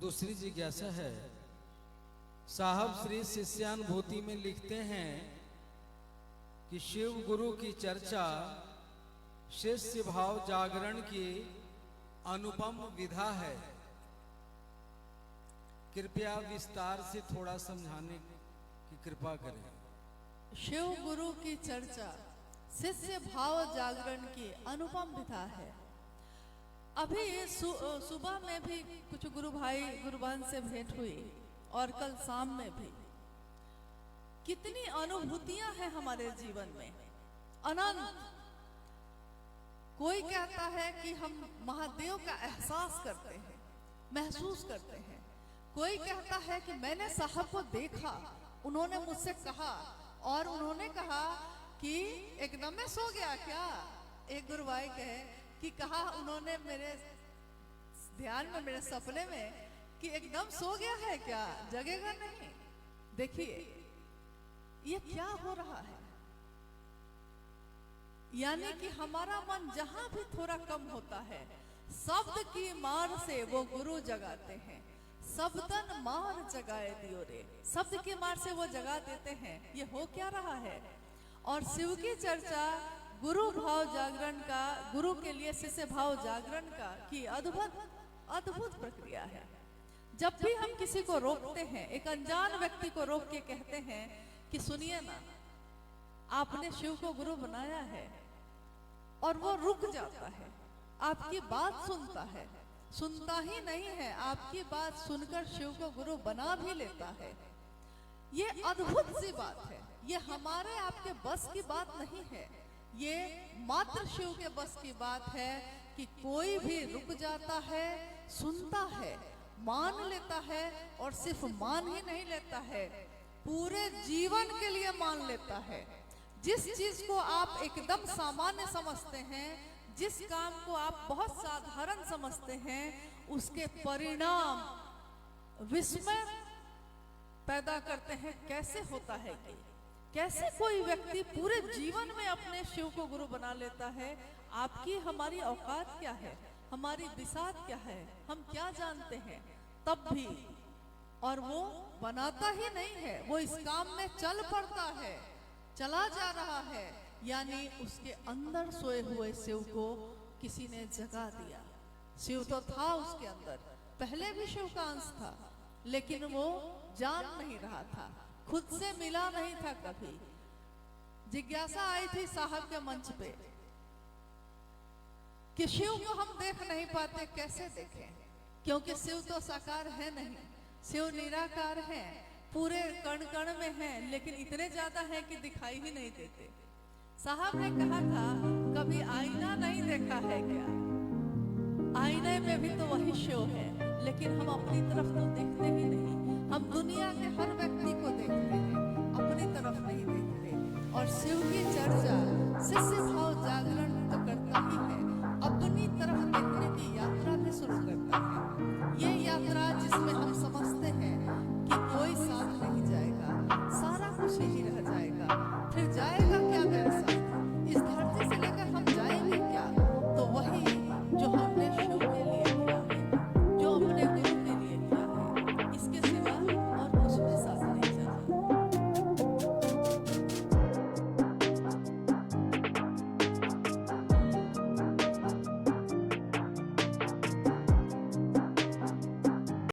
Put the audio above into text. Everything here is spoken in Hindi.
दूसरी जिज्ञासा है, साहब श्री शिष्यानुभूति में लिखते हैं कि शिव गुरु की चर्चा शिष्य भाव जागरण की अनुपम विधा है। कृपया विस्तार से थोड़ा समझाने की कृपा करें। शिव गुरु की चर्चा शिष्य भाव जागरण की अनुपम विधा है। अभी सुबह में भी कुछ गुरु भाई गुरु बहन से भेंट हुई और कल शाम में भी। कितनी अनुभूतियां हैं हमारे जीवन में, अनंत। कोई कहता है कि हम महादेव का एहसास करते हैं, महसूस करते हैं। कोई कहता है कि मैंने साहब को देखा, उन्होंने मुझसे कहा और उन्होंने कहा कि एकदम में सो गया क्या। एक गुरु भाई कहे कि कहा उन्होंने मेरे ध्यान में, मेरे सपने में कि एकदम सो गया है क्या, जगेगा नहीं। देखिए ये क्या हो रहा है। यानी कि हमारा मन जहां भी थोड़ा कम होता है, शब्द की मार से वो गुरु जगाते हैं। शब्दन मार जगाए दियो रे, शब्द की मार से वो जगा देते हैं। ये हो क्या रहा है। और शिव की चर्चा गुरु भाव जागरण का, गुरु के लिए शिष्य भाव जागरण का की अद्भुत प्रक्रिया है। जब भी हम किसी को रोकते हैं, एक अनजान व्यक्ति को रोक के कहते हैं कि सुनिए ना, आपने शिव को गुरु बनाया है, और वो रुक जाता है, आपकी बात सुनता है। सुनता ही नहीं है, आपकी बात सुनकर शिव को गुरु बना भी लेता है। ये अद्भुत सी बात है। ये हमारे आपके बस की बात नहीं है, ये मात्र शिव के बस की बात है कि कोई भी रुक जाता है, सुनता है, मान लेता है, और सिर्फ मान ही नहीं लेता है, पूरे जीवन के लिए मान लेता है। जिस चीज को आप एकदम सामान्य समझते हैं, जिस काम को आप बहुत साधारण समझते हैं, उसके परिणाम विस्मय पैदा करते हैं। कैसे होता है कि कैसे कोई व्यक्ति पूरे जीवन में अपने शिव को गुरु बना लेता है। आपकी हमारी औकात क्या है, हमारी बिसात क्या है, हम क्या जानते हैं तब भी। और वो बनाता ही नहीं है, वो इस काम में चल पड़ता है, चला जा रहा है। यानी उसके अंदर सोए हुए शिव को किसी ने जगा दिया। शिव तो था उसके अंदर, पहले भी शिव का अंश था, लेकिन वो जान नहीं रहा था, खुद से मिला नहीं था कभी। जिज्ञासा आई थी साहब के मंच पे कि शिव को हम देख नहीं पाते, कैसे देखें, क्योंकि शिव तो साकार है नहीं, शिव निराकार है, पूरे कण कण में है, लेकिन इतने ज्यादा है कि दिखाई ही नहीं देते। साहब ने कहा था, कभी आईना नहीं देखा है क्या। आईने में भी तो वही शिव है, लेकिन हम अपनी तरफ तो देखते ही नहीं। हम दुनिया के हर व्यक्ति को देखते हैं, अपनी तरफ नहीं देखते। और शिव की चर्चा शिष्य भाव जागरण तो करता ही है, अपनी तरफ देखने की यात्रा भी शुरू करता है। ये यात्रा जिसमें हम समझते